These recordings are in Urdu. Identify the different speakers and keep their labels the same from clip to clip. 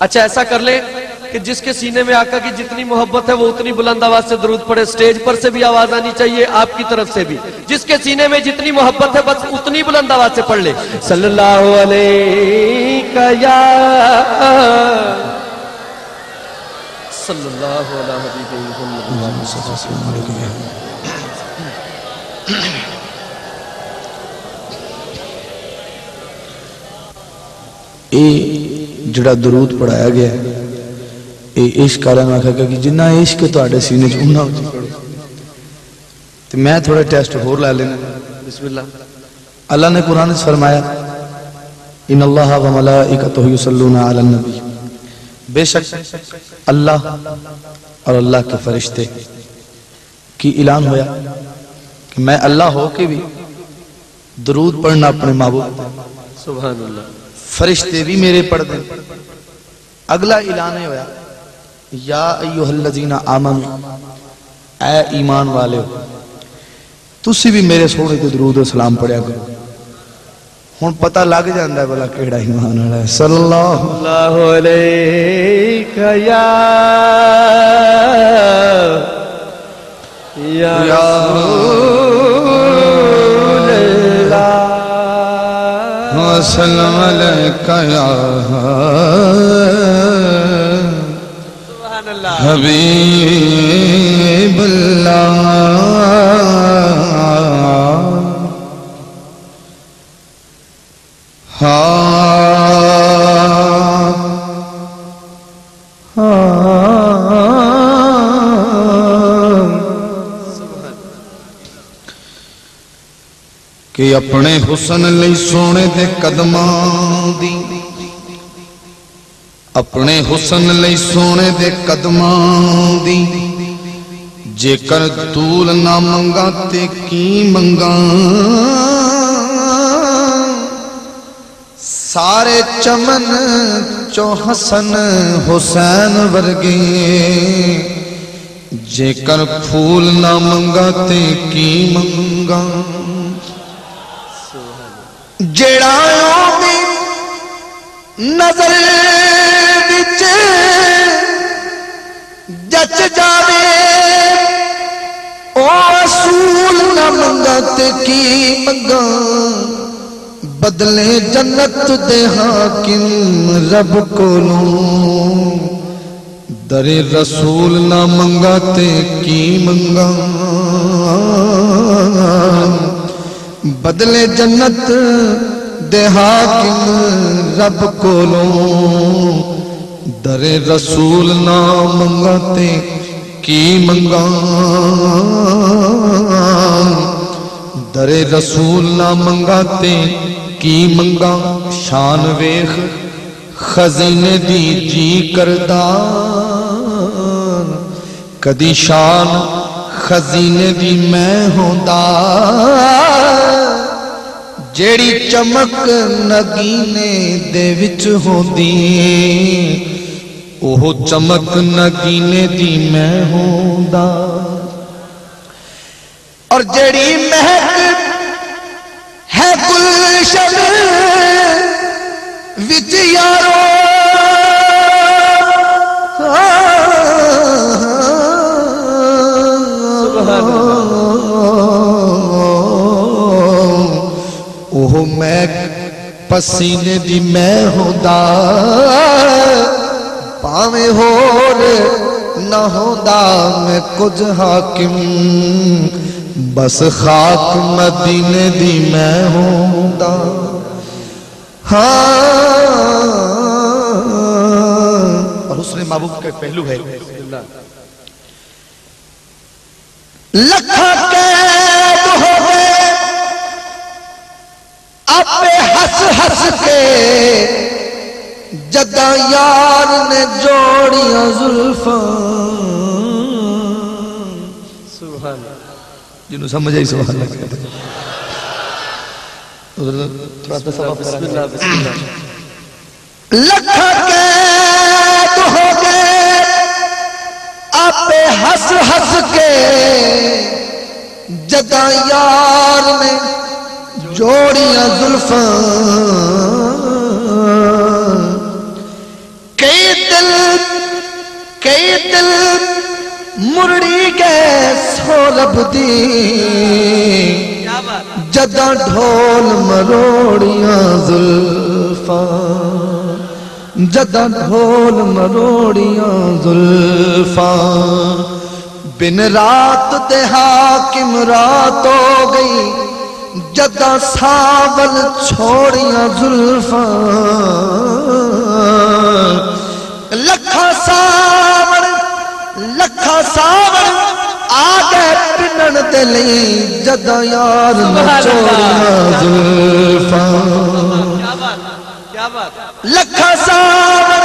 Speaker 1: اچھا ایسا کر لیں کہ جس کے سینے میں آقا کی جتنی محبت ہے وہ اتنی بلند آواز سے درود پڑھے. سٹیج پر سے بھی آواز آنی چاہیے, آپ کی طرف سے بھی. جس کے سینے میں جتنی محبت ہے بس اتنی بلند آواز سے پڑھ لے. صلی اللہ علیہ یا صلی اللہ علیہ
Speaker 2: جڑا درود پڑھایا گیا ہے یہ عشق والا میں آخا کہ جنہ عشق تواڈے سینے چ اونہ اچھی پڑھو. تو میں تھوڑا ٹیسٹ ہور لے لینا.
Speaker 1: بسم اللہ.
Speaker 2: اللہ نے قرآن میں فرمایا ان اللہ و ملائکتہ یصلون علی النبی, بے شک اللہ اور اللہ کے فرشتے کی اعلان ہویا کہ میں اللہ ہو کے بھی درود پڑھنا اپنے محبوب پہ.
Speaker 1: سبحان اللہ.
Speaker 2: فرشتے بھی میرے پڑھ دیں. اگلا اعلان ہویا یا ایوہ الذین آمنوا, اے ایمان والے ہو تسی بھی میرے سونے کو درود و سلام پڑھیا کرو. ہن پتہ لگ جاندا ہے بلا کیڑا ایمان والا ہے. صلی اللہ
Speaker 1: علیہ یا رسول اللہ
Speaker 2: وسلم علیکہ یا حبیب اللہ. کہ اپنے حسن لئی سونے دے قدماں دی, اپنے حسن لئی سونے دے قدماں دی جے کر طول نہ منگا تے کی منگا. سارے چمن چو حسن حسین ورگے جے کر پھول نہ منگا تے کی منگا. جیڑا دی نظر وچ جچ جاوے او رسول نہ منگا تے کی منگا. بدلے جنت دے حاکم رب کولوں در رسول نہ منگا تے کی منگا. بدلے جنت دے حاکم رب کولوں در رسول نہ منگا تے کی منگا. در رسول نہ منگا تے کی منگا. شان ویخ خزینے دی جی کردار کدی شان خزینے دی میں ہوندا جیڑی چمک نگینے دے وچ ہوندی اوہ چمک نگینے دی میں ہوندا. اور جیڑی مہک ہے گلشن وچ یارو اوہ میں پسینے دی میں ہوندا پاویں ہور نہ ہوندا میں کچھ حاکم بس خاک مدینے دی میں ہوندا. اور حسن محبوب کا ایک پہلو ہے لکھا قید ہو گئے اپنے ہس ہس کے جدہ یار نے جوڑیاں زلفاں.
Speaker 1: سبحان اللہ.
Speaker 2: جنہوں سمجھ آئی سبحان اللہ کہتے ہیں.
Speaker 1: بسم اللہ بسم اللہ.
Speaker 2: لکھا قید ہو گئے آپ ہس ہس کے جدہ یار نے جوڑیاں زلفاں کئی دل مرڑی گئے سولب دی جداں ڈھول مروڑیاں زلفاں جداں ڈھول مروڑیاں زلفاں بن رات دے حاکم رات ہو گئی جداں ساول چھوڑیاں زلفاں لکھا ساور آگے پنن دے لئی جداں یار چھوڑیاں زلفاں لکھا ساور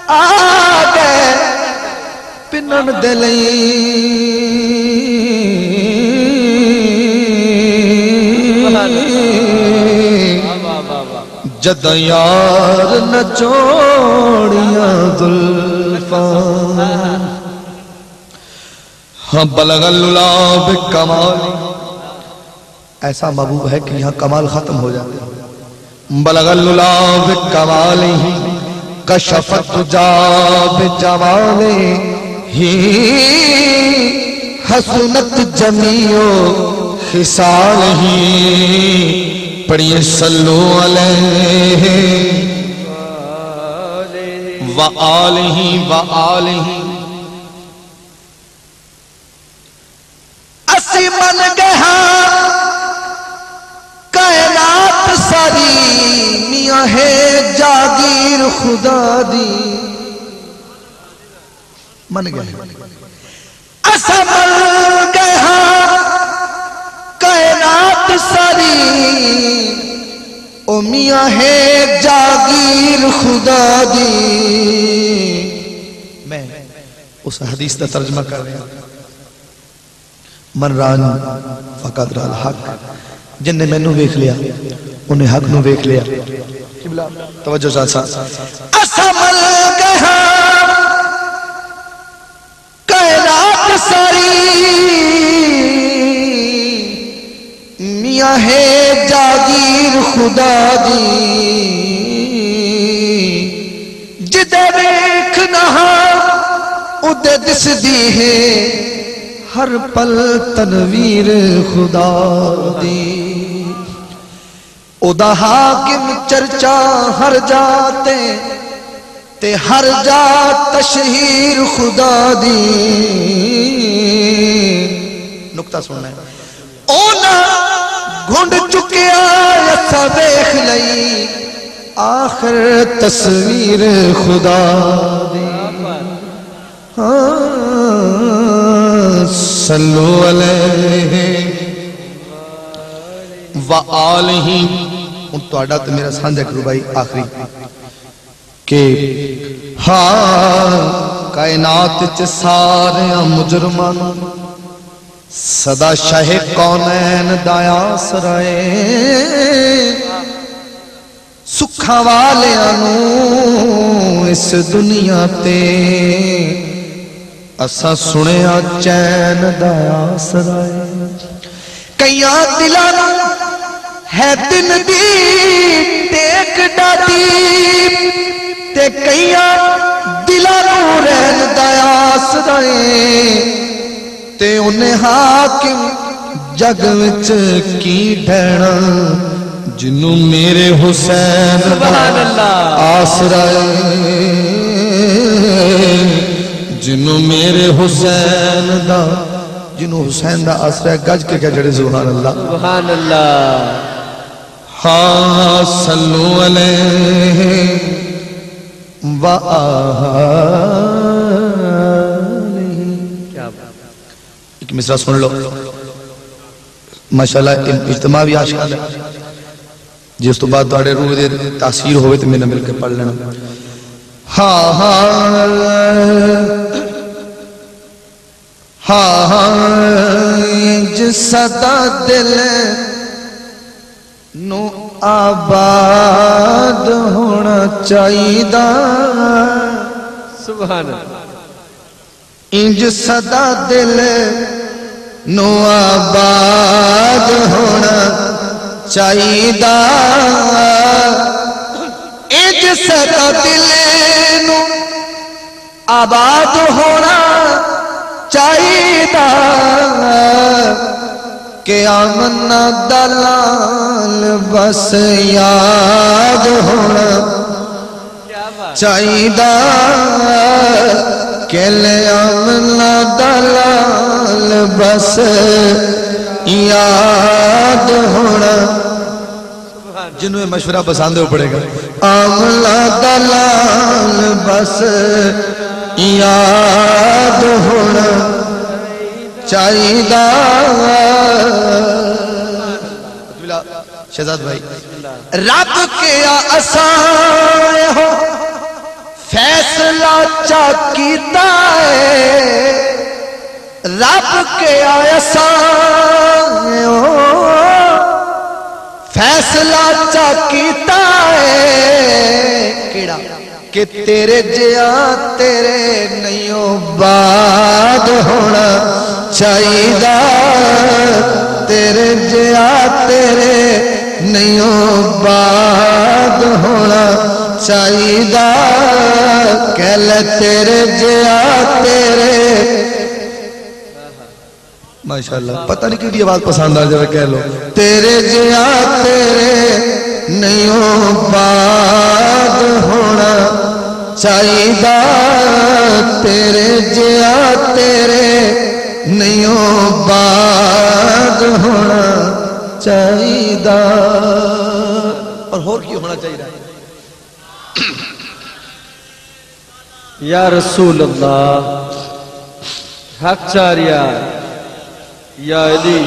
Speaker 2: آگے پنن دے لئی جداں یار نچوڑیاں زلفاں ہاں بلغ اللہ بکمال ایسا محبوب ہے کہ یہاں کمال ختم ہو جاتے ہیں بلغ اللہ بکمالہ کشفت تجا بجمالہ حسنت جمیع خصالہ پڑھئے صلو علیہ وآلہ اسی من گہا کائنات ساری میاں ہے جاگیر خدا دی من گئے اسی من گہا کائنات ساری او میاں ہے جاگیر خدا دی میں اس حدیث کا ترجمہ کر رہا ہوں من ران فقط را الحق جن نے میں نو ویکھ لیا انہیں حق نو ویکھ لیا توجہ ساتھ اسمل کہا کائنات ساری میاں ہے جاگیر خدا دی جدے ویکھنا ادے دس دی ہے ہر پل تنویر خدا دی او دا حاکم چرچا ہر جاتے تے ہر جا تشہیر خدا دی نکتہ سننا ہے اونا گھنڈ چکیا یسا دیکھ لئی آخر تصویر خدا دی صلو علیہ وآلہ ان تو آڈا تو میرا سانجہ کرو بھائی آخری کہ ہاں کائنات چے سارے مجرمان صدا شاہ کونین دایا سرائے سکھا والے آنوں اس دنیا تے اسا سنیا چین دایا سرائے کئیاں دلانا ہے دن دی ٹیک ڈاٹی تے کئیاں دلانا رہن دایا سرائے تے انہیں حاکم جگ وچ کی ڈھینا جنوں میرے حسین
Speaker 1: سبحان اللہ
Speaker 2: آسرائے جنوں میرے حسین دا جنوں حسین دا آسرائے گج کے کیا جڑے سبحان اللہ
Speaker 1: سبحان اللہ
Speaker 2: ہاں صلو علیہ وآلہ ایک مصرع سن لو ماشاءاللہ اجتماع بھی آشکال ہے جس تو بعد دوڑے روح دے تاثیر ہوئے تو میں نے مل کے پڑھ لینا ہاں جس صدا دل نو آباد ہونا چاہیے
Speaker 1: سبحان اللہ
Speaker 2: انج صدا دل نو آباد ہونا چاہیے انج صدا دل آباد ہونا چاہیے کہ آمنا دلال بس یاد ہونا چاہیے کہ لے آمنا دلال بس یاد ہونا. جنہوں میں مشورہ پسند ہو پڑے گا. آمنا دلال بس یاد ہونا چاہیے. شہزاد بھائی رب کیا اسائے ہو فیصلہ چا کیتا ہے. رب کیا اسائے ہو فیصلہ چا کیتا ہے کیڑا کہ تیرے جیا تیرے نہیں باد ہونا چاہیے. تیرے جیا تیرے نہیں باد ہونا چاہیے. کہہ لے تیرے جیا تیرے. ماشاءاللہ پتہ نہیں کیوں آواز پسند آ جائے. کہہ لو تیرے جیا تیرے نہیں باد ہونا چاہیے. تیرے جیا تیرے نہیں باد ہونا چاہیے. اور کیوں ہونا چاہیے.
Speaker 1: یا رسول اللہ حق چاریا یا علی.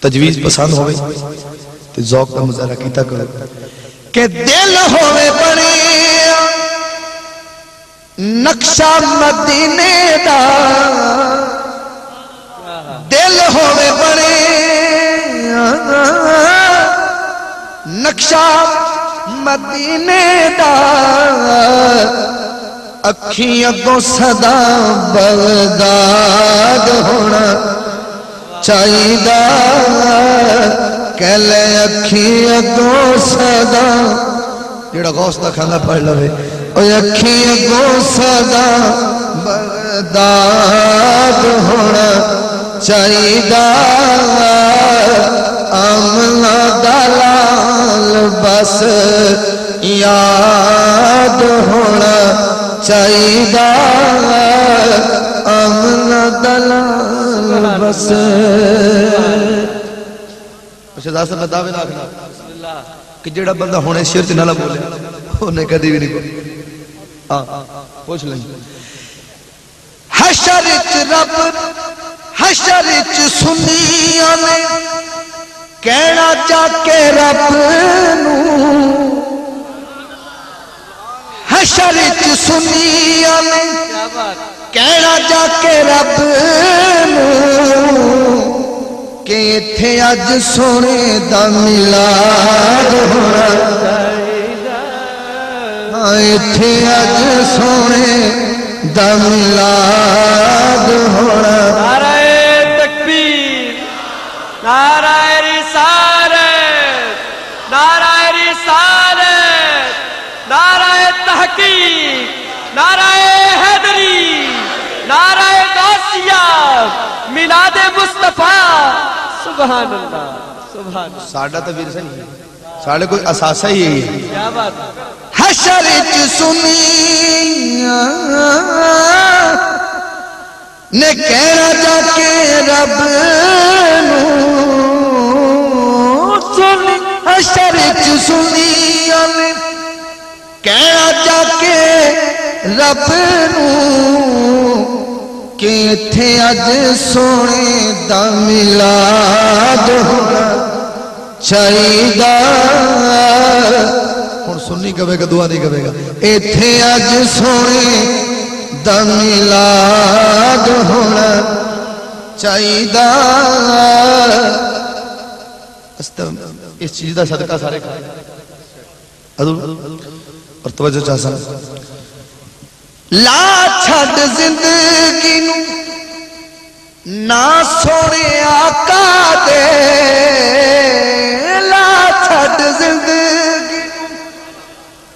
Speaker 2: تجویز پسند ہوئے تو ذوق کا مظاہرہ کیتا کرو کہ دل ہوئے بڑی نقشہ مدینے دا. دل ہوئے بڑی نقشہ مدینے دا. اکھیاں کو صدا بغداد ہونا چاہیے. کہہ لے اکھیاں کو صدا جڑا غوث دا کھانا پڑھ لوے. اکھیاں کو صدا بغداد ہونا چاہیے. آمنا دلال بس یاد ہونا چاہیے. آمنا دلال بس. شہزاد صاحب دعوے نہ کرنا کہ جڑا بندہ ہونے شیر نہ بولے انہیں کدی بھی نہیں بولے. پوچھ لیں. حشر وچ رب حشر وچ سنیاں نے کہنا چا کے رب نو. حشر وچ سنیاں نے کہنا چا کے رب نو کہ ایتھے اج سونے دا میلاد ہونا. ایتھے اج سونے دا میلاد ہونا.
Speaker 1: نعرہ تکبیر نعرہ رسالت نعرہ رسالت نعرہ تحقیق نعرہ حیدری نعرہ غوثیہ میلاد مصطفیٰ. سبحان اللہ سبحان اللہ.
Speaker 2: ساڑھا تو ویر سے نہیں ہے ساڑھے کوئی اساسہ ہی ہے.
Speaker 1: کیا بات ہے.
Speaker 2: حشر وچ سنیاں نے کہنا جا کے رب نو. حشر وچ سنیاں نے کہنا جا کے رب نو کہ ایتھے اج سونے دا میلاد ہونا چاہیے. اور سنی کہے گا دعا نہیں کہے گا. ایتھے اج سونے دا میلاد ہونا چاہیے. اس چیز دا صدقہ سارے کھائے اور توجہ چاہتا لا چھڑ زندگی نو نا سونے آقا دے. لا چھڑ زندگی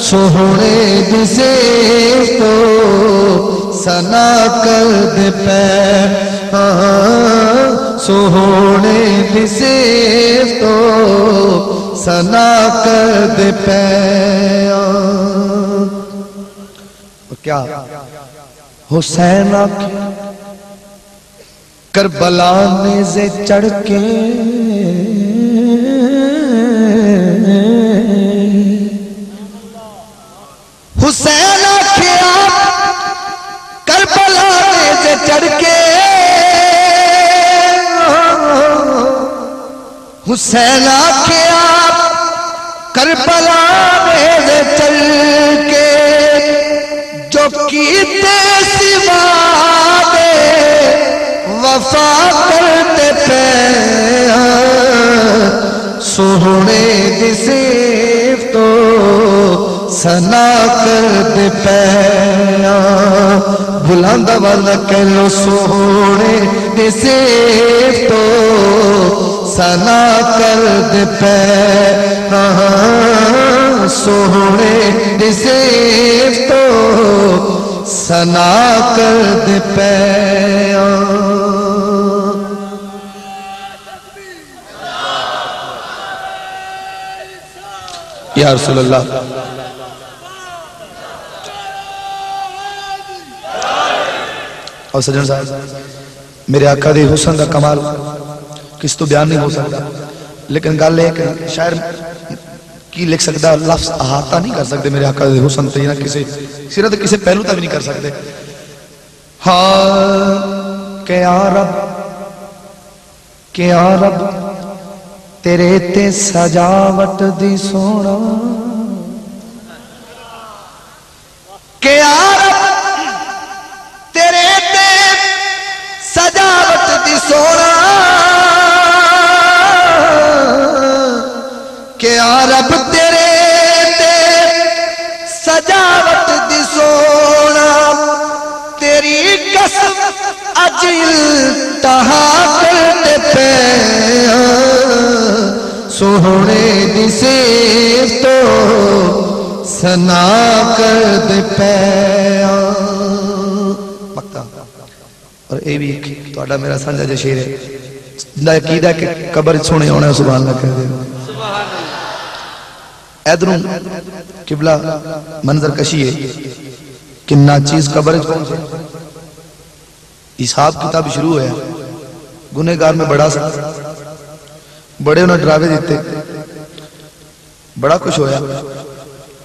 Speaker 2: سوہنے دسے تو سنا کر دے پہ سوہنے دسے تو سنا کر دے پہ کیا حسین آکھے کربلا نیزے چڑھ کے حسین آکھے کربلا نیزے چڑھ کے حسین آکھے کربلا نیزے چڑھ کے جو کیتے سوا دے وفا کرتے پہ سوہنے دی صف تو سنا کرتے پہ بلند والا کہلو سوہنے دی صف تو سنا کرتے پہ سوہنے دی صف تو سنا کرتے پہ یا رسول اللہ اور سجن صاحب میرے آقا دے حسن دا کمال کس تو بیان نہیں ہو سکتا لیکن گل ہے کہ شاعر کی لکھ سکتا لفظ احاطہ نہیں کر سکتے میرے آقا دے حسن تے نہ کسی سیرت کسی پہلو تک نہیں کر سکتے ہاں کہ یا رب تیرے تے سجاوٹ دی سونا کہ یا رب تیرے تے سجاوٹ دی سونا کہ یا رب تیرے تے سجاوٹ دی سونا تیری قسم اجل تہا کرتے پہ سوہنے دی صف تو سنا کر دے پہ مکتا اور اے بھی توڑا میرا سانجا جو شیر ہے جندہ عقیدہ کہ قبر سونے ہونے سبحان اللہ کہہ دے ایدروں قبلہ منظر کشی ہے کہ ناچیز قبر کون سے حساب کتاب شروع ہے گنہگار میں بڑا سکتا بڑے انہیں ڈراوے دیتے بڑا کچھ ہویا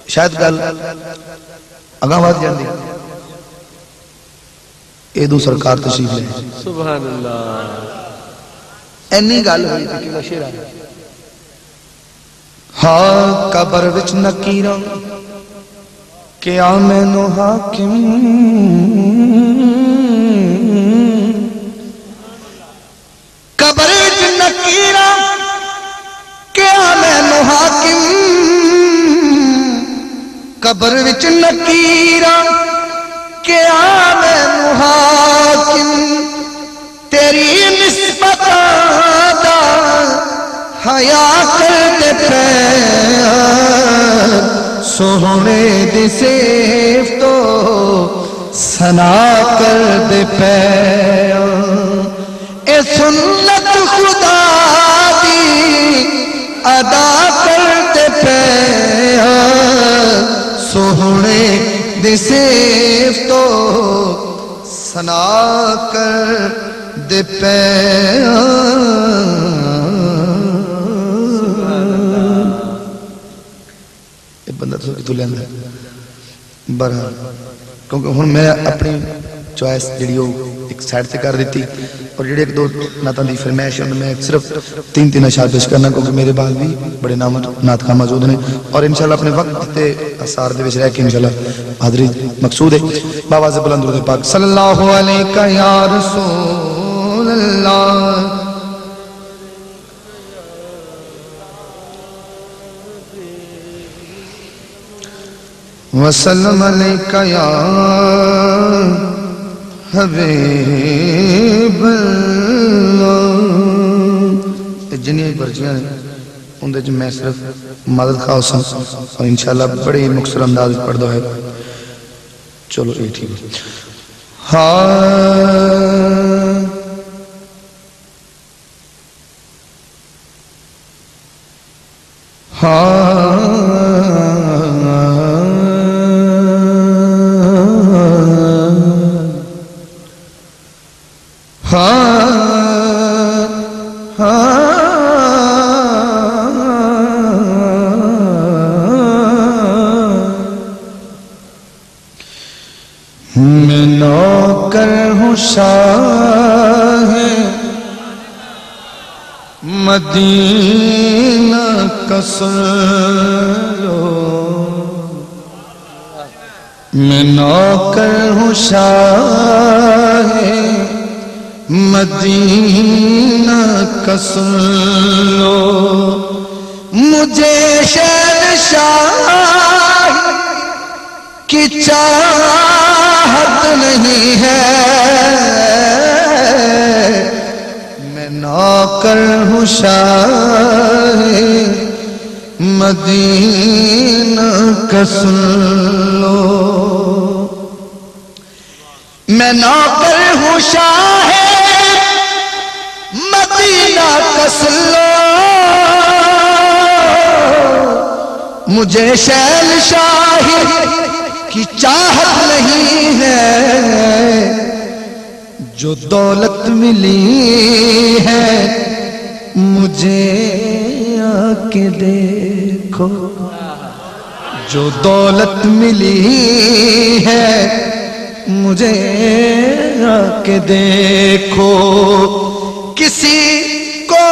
Speaker 2: شاید گل اگاں بات جاندی ایدو سرکار تشریف لے
Speaker 1: سبحان اللہ
Speaker 2: اینی گل ہوئی تھی کہ شیر آیا ہاں قبر وچ نکیراں کیا میں نو حاکم قبر وچ نکیراں کیا میں نو حاکم قبر وچ نکیراں کیا میں نو حاکم تیری نسبت دا حیا کرتے پہ سوہنے دی صف تو سنا کر دے پہ اے سنت خدا دی ادا کرتے پہ سوہنے دی صف تو سنا کر دے پہ بندہ تو لیندہ ہے برحال کیونکہ ہن میں اپنی چوائس جڑی ہو ایک سائڈ سے کر دیتی اور جڑی ایک دو نعتاں دی فرمائش ہے میں صرف تین اشعار پیش کرنا کیونکہ میرے بعد بھی بڑے نعت خواہ موجود ہیں اور انشاءاللہ اپنے وقت تے اثار دے وچ رہ کے انشاءاللہ حاضری مقصود ہے باواز بلند درود پاک صلی اللہ علیہ یا رسول اللہ وسلم علیکہ یا حبیب اللہ جنہیں پرچیاں ہیں اندر جو میں صرف مدد خواہ سن اور انشاءاللہ بڑے مختصر انداز پڑھ دو ہے چلو یہ ٹھیک
Speaker 3: میں نوکر ہوں شاہ مدینہ کا سلو میں نوکر ہوں شاہ مدینہ کا سلو مجھے شہنشاہ کی چاہت نہیں ہے میں نوکر ہوں شاہ مدینہ کا سلو میں نوکر ہوں شاہ مدینہ کا سلو مجھے شہنشاہی کی چاہت نہیں ہے جو دولت ملی ہے مجھے آ کے دیکھو جو دولت ملی ہے مجھے آ کے دیکھو کسی کو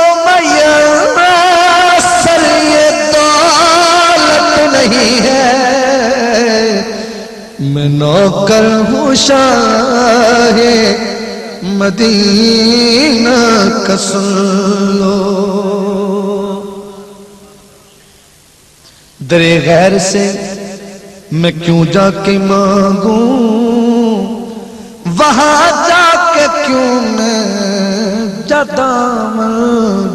Speaker 3: میسر یہ دولت نہیں ہے میں نوکر ہوں شاہ مدینہ کا سلو در غیر سے میں کیوں جا کے مانگوں وہاں جا کے کیوں میں دامن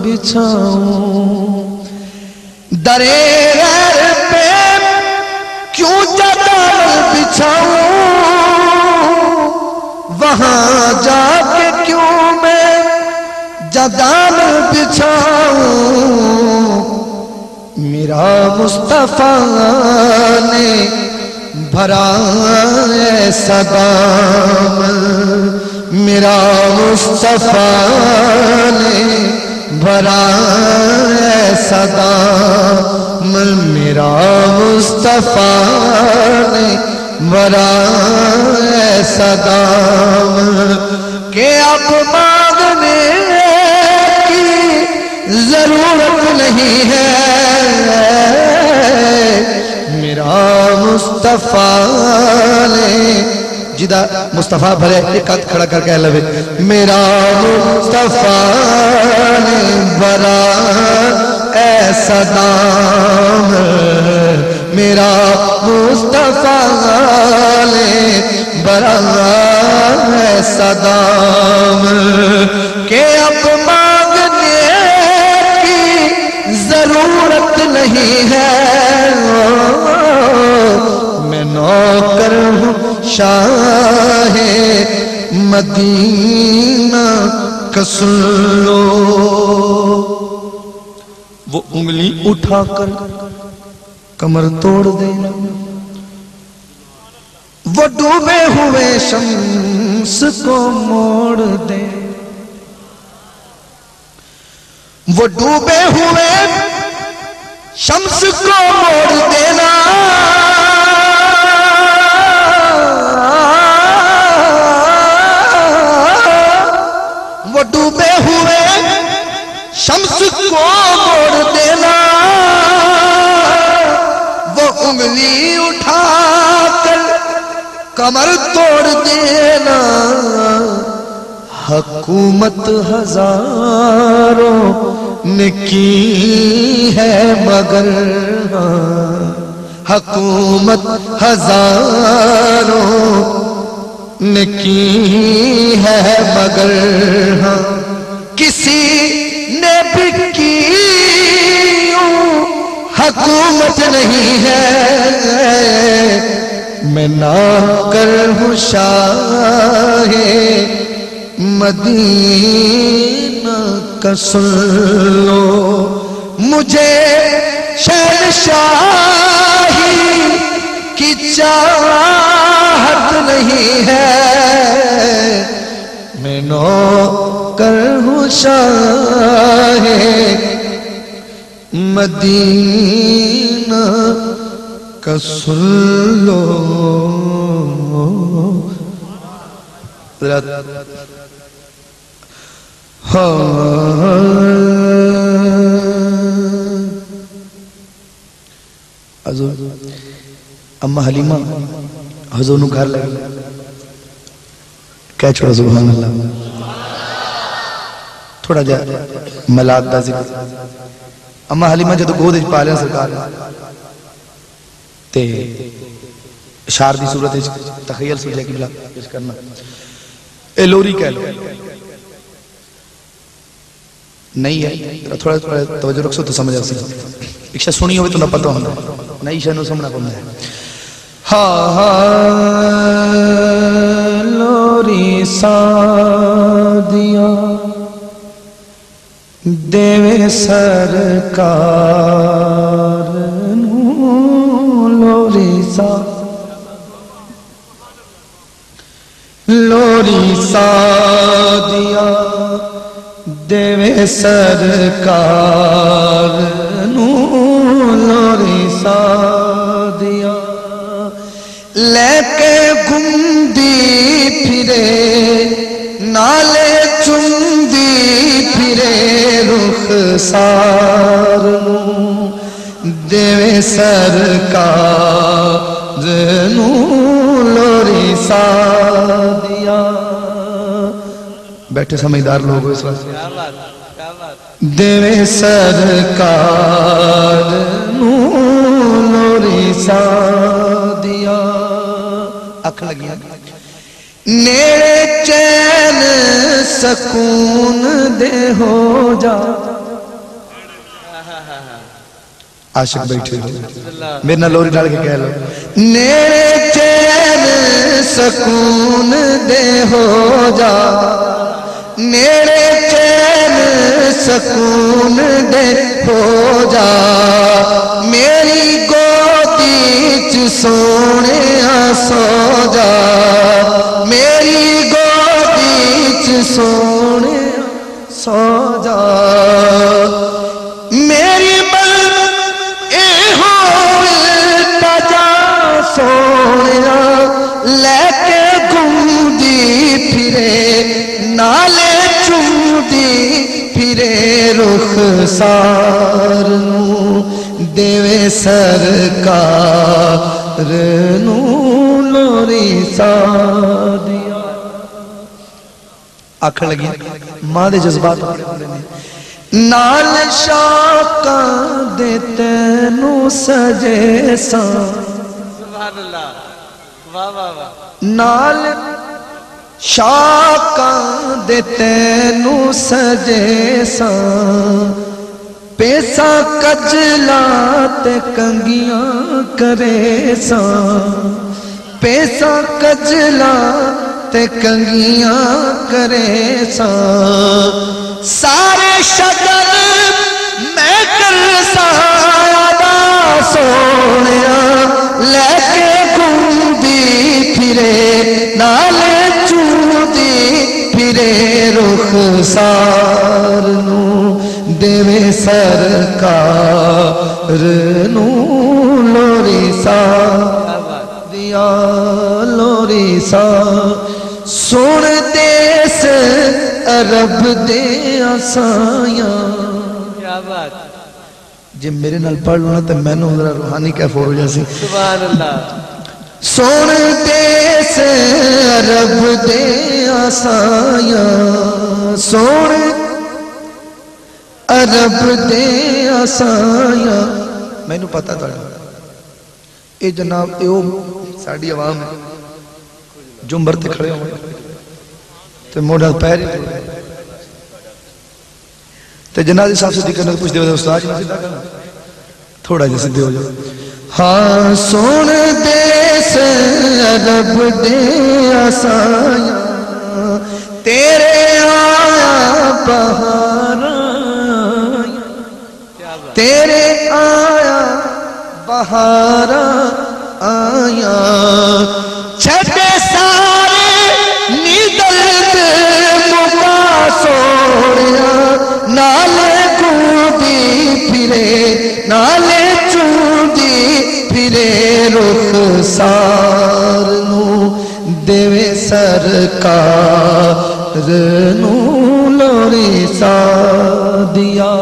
Speaker 3: بچھاؤں در غیر پہ کیوں بچھاؤں وہاں جا کے کیوں میں جدان بچھاؤں میرا مصطفیٰ نے بھرا ایسا دامن میرا مصطفیٰ نے بھرا ایسا دامن میرا مصطفیٰ نے بھرا ایسا دامن کہ اب مانگنے کی ضرورت نہیں ہے میرا مصطفیٰ نے جدہ مصطفیٰ بھرے ایک ہاتھ کھڑا کر کے لبے میرا مصطفیٰ نے بھرا ایسا دامن میرا مصطفیٰ نے بھرا ایسا دامن کہ اب مانگنے کی ضرورت نہیں ہے میں نوکر ہوں شاہ مدینہ کا سلو وہ انگلی اٹھا کر کمر توڑ دے وہ ڈوبے ہوئے شمس کو موڑ دے وہ ڈوبے ہوئے شمس کو موڑ دینا وہ ڈوبے ہوئے شمس کو موڑ دینا وہ انگلی اٹھا کر کمر توڑ دینا حکومت ہزاروں نے کی ہے مگر حکومت ہزاروں نے کی ہے مگر کسی نے بھی کی
Speaker 2: حکومت نہیں ہے، میں نوکر ہوں شاہ مدینہ کا، سن لو مجھے شہنشاہی کی چاہت نہیں ہے، میں نوکر ہوں شاہ مدینہ کا، سن لو حضور اما حلیمہ حضور نو گھر لگی کہہ چھوڑا سبحان اللہ، تھوڑا جا ملاد دا ذکر۔ اما حلیمہ جدو گود اچ پالیا سرکار تے اشار دی صورت اچ تخیل سوچے قبلہ پیش کرنا، اے لوری کہہ لو نہیں ہے، تھوڑا توجہ رکھو تو سمجھ آسی، ایک شاہ سنی ہوئے تو نہ پتہ ہونا، نئی شاہ نو سمجھنا پڑھنا ہے۔ لوری سادیا دیوے سرکار نو، لوری سادیا دیوے سرکار نو، لوری سادیا لے کے گھومدی پھرے نالے چومدی پھرے رخسار نو، دیوے سرکار نو، لوری سادیا۔ بیٹھے سمجھدار لوگ اس وقت، دیوے سرکار نو، لوری سادیا۔ اکھ لگیا نیڑے چین سکون دے ہو جا، عاشق بیٹھے ہو میرے نہ لوری ڈال کے کہہ لو، نیڑے چین سکون دے ہو جا، نیڑے چین سکون دے ہو جا، میری گودی چ سونے سو جا، میری گودی چ سونے سو جا، میری بل اے ہوئے تجا سونے لے کے گھومدی پھرے نالے چومدی پھرے رخسار نو، دیوے سرکار نو، لوری سادیا۔ آکھ لگی ماں دے جذبات نال شاقاں دے تینو سجے سان،
Speaker 1: سبحان اللہ، واہ واہ واہ،
Speaker 2: نال شاقاں دے تینو سجے سان، پیسا کجلا تے کنگیاں کرے سان، پیسا کجلا تے کنگیاں کرے سان، سارے شجر میں کر سایہ سونیا لے کے گھومدی پھرے نالے چومدی پھرے رخسار نو، دیوے سرکار نو، لوری سادیا، لوری سادیا۔ سن دیس عرب دے آسایاں،
Speaker 1: کیا بات،
Speaker 2: جی میرے نال پڑھ لونا تو میں نے ذرا روحانی کیف ہو جاسی۔
Speaker 1: سبحان اللہ۔
Speaker 2: سن دیس عرب دے آسایاں، سن عرب دے آسایاں، میں نے پتا تھا اے جناب اے ساڑی عوام ہے جمبر تے کھڑے ہوئے تے موڑا پیری تے جنازی صاحب سے دیکھنے پوچھ دے استاد جی نے سیدھا کرنا تھوڑا جیسے دے ہو جاؤ.
Speaker 3: ہاں سن دیس رب دے آسائیاں تیرے آیا بہار تیرے آیا بہار آیا چھٹے سارے نیدل مکا سوڑیا نالے کودی پھرے نالے چوندی پھرے رخ سار نو دیوے سرکار نو لوری سادیا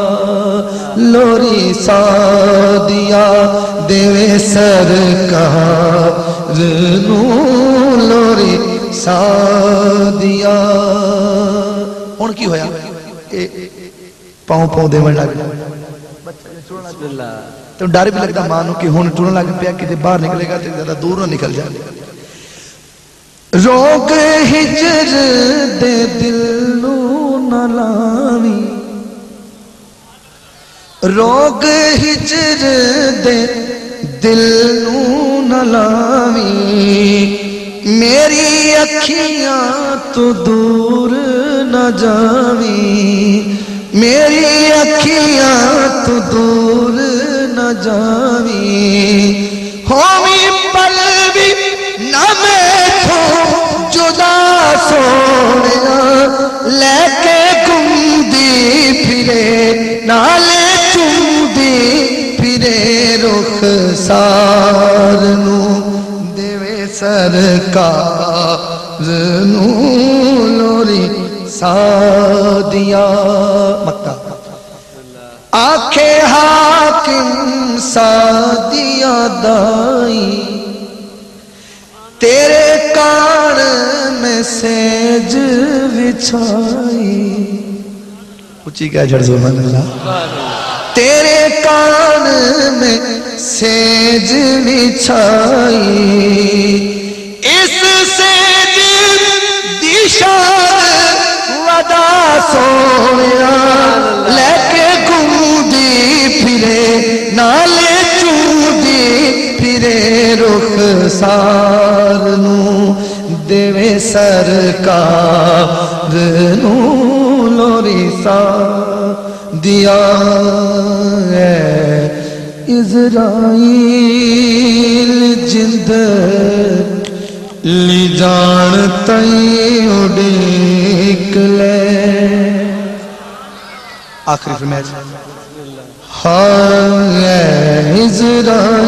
Speaker 3: لوری سادیا دیوے سرکار نو لوری سادیا.
Speaker 2: ہن کی ہویا پاؤں پاؤں دیون لگ تو ڈر بھی لگتا ماں نو کہ ہن ٹرن لگ پیا کتے باہر نکلے گا تے زیادہ دور نہ نکل جائے.
Speaker 3: روگ ہجر دے دل نو نہ لاوی روگ ہجر دے دل نو نہ لاوی میری اکھیاں تو دور نہ جاوی میری اکھیاں تو دور نہ جاوی ہومی پل بھی نہ بیٹھو جدا سوڑیا لے کے گمدی پھرے نالے چوندی پھرے رخ سار نو دیوے سرکار نو لوری سادیا. مکہ آنکھیں حاکم سادیا دائی تیرے کان میں سیج بچھائی
Speaker 2: اچھی کیا جھڑ سبحان اللہ.
Speaker 3: تیرے کان میں سیج بچھائی اس سیج دیشان ودا سوڑیا لے کے گمدی پھرے نالے چوندی پھرے رخ سار نو دیوے سرکار نو لوری سادیا. عزرائیل جند لی جان تئی اڈیک لے
Speaker 2: آخری فرمائش
Speaker 3: ہاں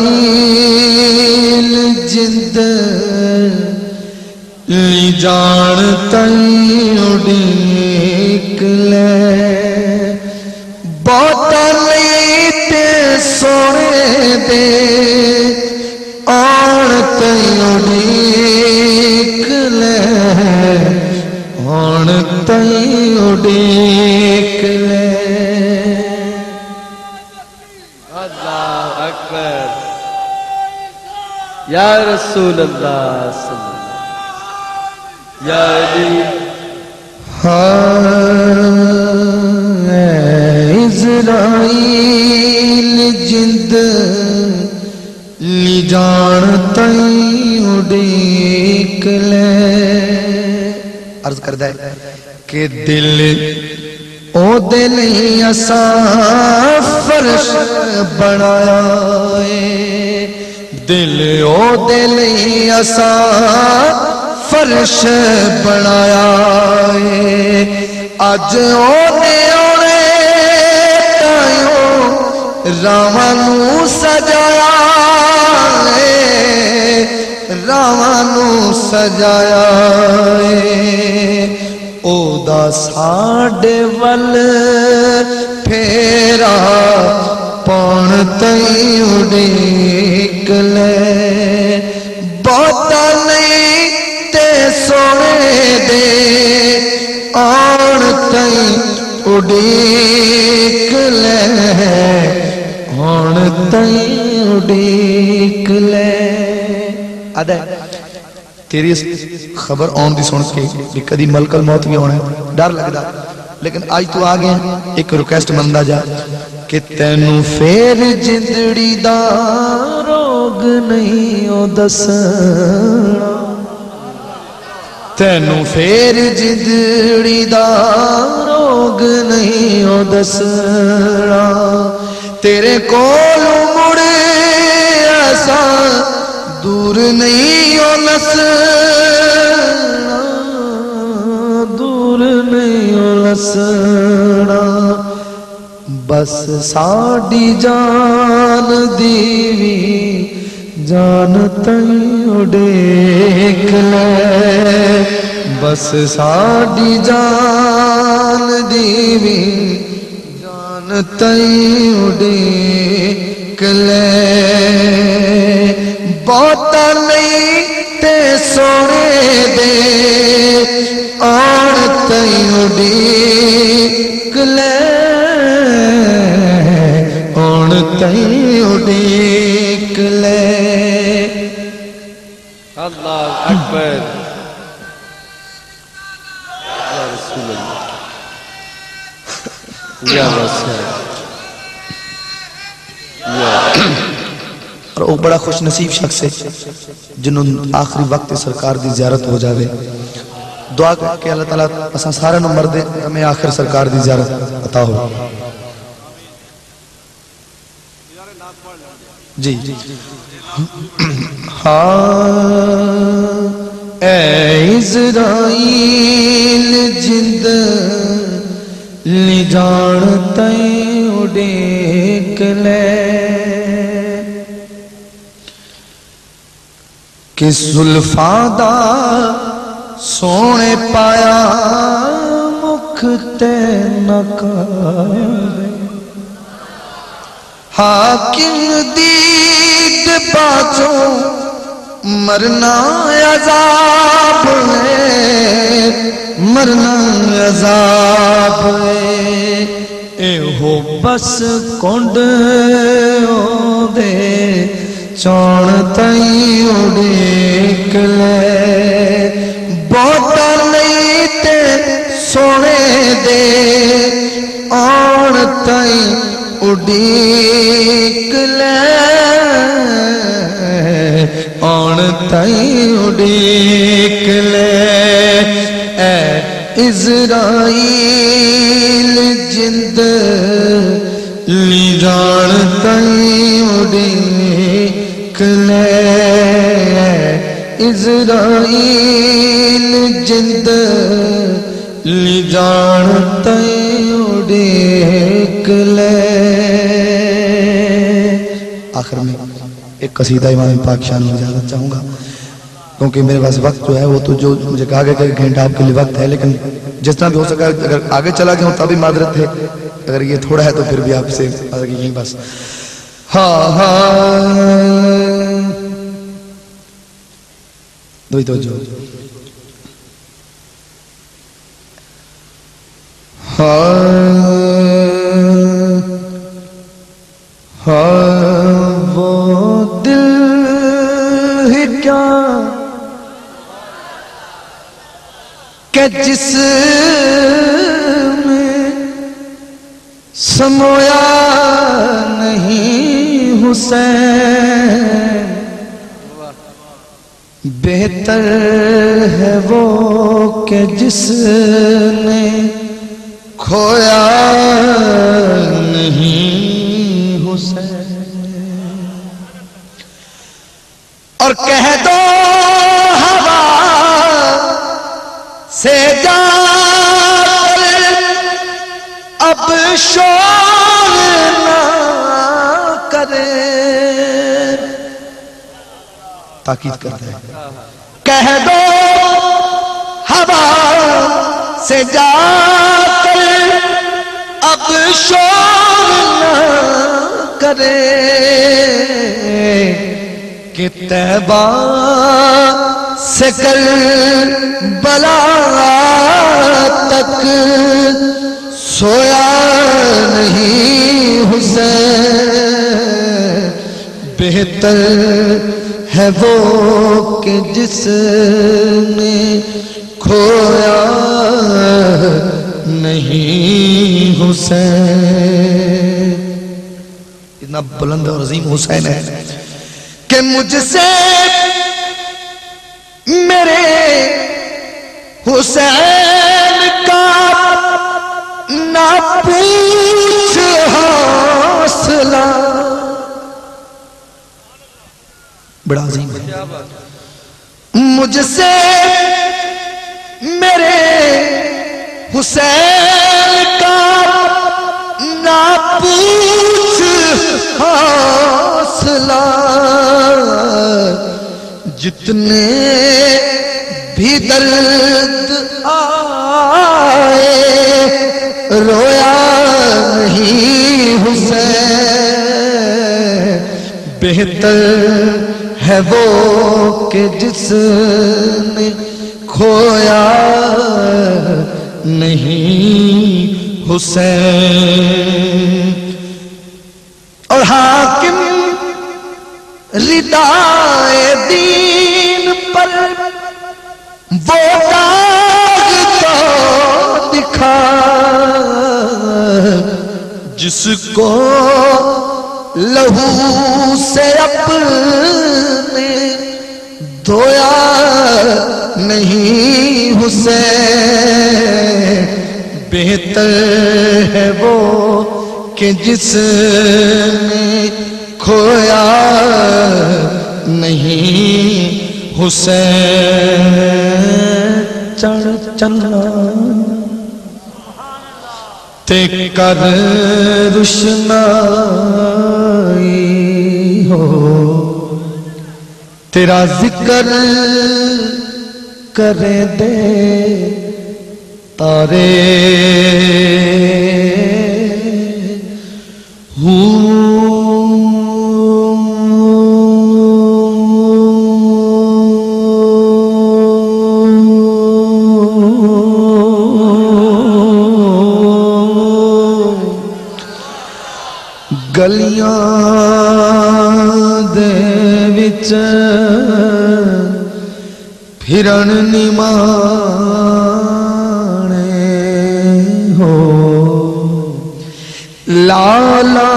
Speaker 3: عزرائیل جند لی جان تئی اڈیک لے بہت لیتے سونے دے آن تئی اڈیک لے آن تئی اڈیک لے.
Speaker 1: اللہ اکبر یا رسول اللہ صلی اللہ یا علی.
Speaker 3: عزرائیل جند لی جان تئی اڈیک لے.
Speaker 2: عرض کردہ ہے
Speaker 3: کہ دل او دل اساں فرش بنایا ہے دل او دل اساں فرش بنایا ہے اج اونے اونے تائیوں راوانو سجایا ہے راوانو سجایا ہے او دا ساڈے ول پھیرا پون تئی اڈیک لے بہت نہیں تے سونے دے آن تئی اڈیک لے آن تئی اڈیک لے.
Speaker 2: آدھا ہے تیری اس خبر آن دی سن کے کہ کدی ملک الموت بھی ہونا ہے ڈر لگتا لیکن آج تو آگئے ایک ریکویسٹ مندہ جا کہ تینوں پھر جندڑی دا روگ نہیں او دسنا تینوں پھر جندڑی دا روگ نہیں او دسنا تیرے کولوں مڑے ایسا دور نہیں او نسنا دور نہیں او نسنا بس ساڈی جان دیوی جان تائیں اڈیک لے بس ساڈی جان دیوی جان تائیں اڈیک لے بہتا نہیں تے سونے دے آن تائیں اڈیک لے تائیں اڈیک لے
Speaker 1: اللہ اکبر یا رسول اللہ یا رسول
Speaker 2: اور وہ بڑا خوش نصیب شخص ہے جنہوں آخری وقت سرکار دی زیارت ہو جاوے دعا کہ اللہ تعالیٰ اساں سارے نو مردے ہمیں آخر سرکار دی زیارت عطا ہو جی اے اسرائیل جند لی جان تائیں اڈیک لے کہ زلفاں دا سونے پایا مکھ تے نہ کرے حاکم دید باچوں مرنا عذاب ہے مرنا عذاب ہے اے ہو بس کنڈ دے چون تائیں اڈیک لے بہتا نہیں تے سونے دے آن تائیں اڈیک لے آن تائیں اڈیک لے اے اسرائیل جند لی جان تائیں اڈیک لے اسرائیل جند لی جان تائیں اڈیک لے آخر میں ایک قصیدہ امام پاک شان میں اجازت چاہوں گا کیونکہ میرے پاس وقت جو ہے وہ تو جو مجھے کہا گیا کہ ایک گھنٹہ آپ کے لیے وقت ہے لیکن جس طرح بھی ہو سکا اگر آگے چلا گیا ہوں تبھی معذرت ہے اگر یہ تھوڑا ہے تو پھر بھی آپ سے یہیں بس دوئی توجہ وہ دل ہی کیا کہ جس میں سمویا نہیں حسین بہتر ہے وہ کہ جس نے کھویا نہیں حسین اور کہہ دو ہوا سے جا اب شور نہ کرے تاکید کرتے ہیں کہہ دو ہوا سے جا کر اب شور نہ کرے کہ طیبہ سے کربلا تک سویا نہیں حسین بہتر ہے وہ کہ جس نے کھویا نہیں حسین کتنا بلند اور عظیم حسین ہے کہ مجھ سے میرے حسین کا نہ پوچھ حوصلہ. بڑا عظیم ہے. مجھ سے میرے حسین کا نہ پوچھ حوصلہ. جتنے بھی درد آئے رویا نہیں حسین. بہتر ہے وہ کہ جس نے کھویا نہیں حسین. اور حاکم ردائے دین پر وہ داغ تو دکھا جس کو لہو سے اپنے دھویا نہیں حسین. بہتر ہے وہ کہ جس نے کھویا نہیں حسین. چڑھ چلا تے کر روشنائی ہو تیرا ذکر کرے دے تارے. گلیاں دے وچ پھرن نمانے ہو لالا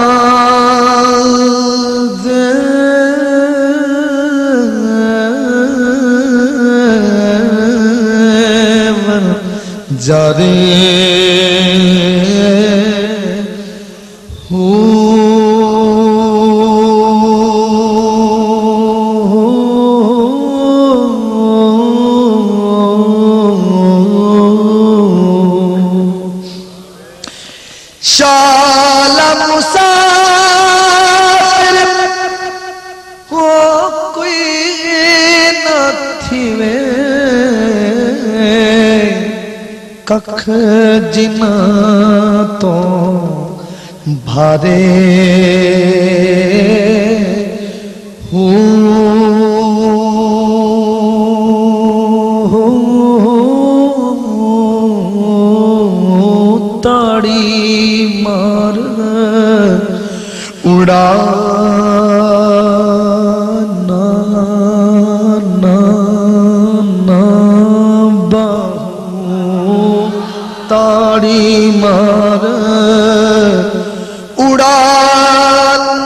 Speaker 2: دے جارے شال مسافر ہو کوئی نہ تھیوے ککھ جنا تو بھارے تاڑی مار اڑا نا نا نا باہو تاڑی مار اڑا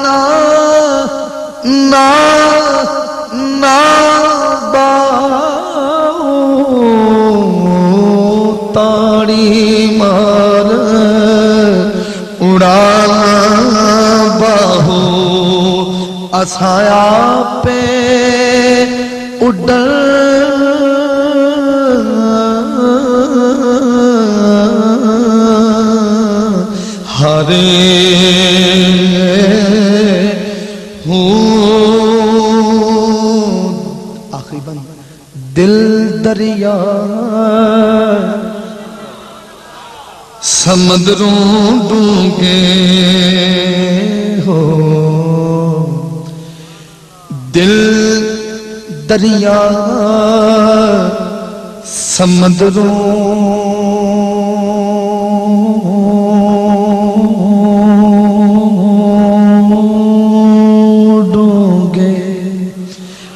Speaker 2: نا نا نا باہو تاڑی مار اڑانا باہو اسایا پہ اڈن ہرے آخری بند دل دریا سمندروں ڈونگے ہو دل دریا سمندروں ڈونگے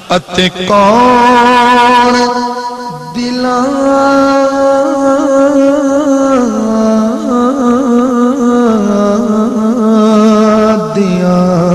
Speaker 2: اتے کون دلاں دیاں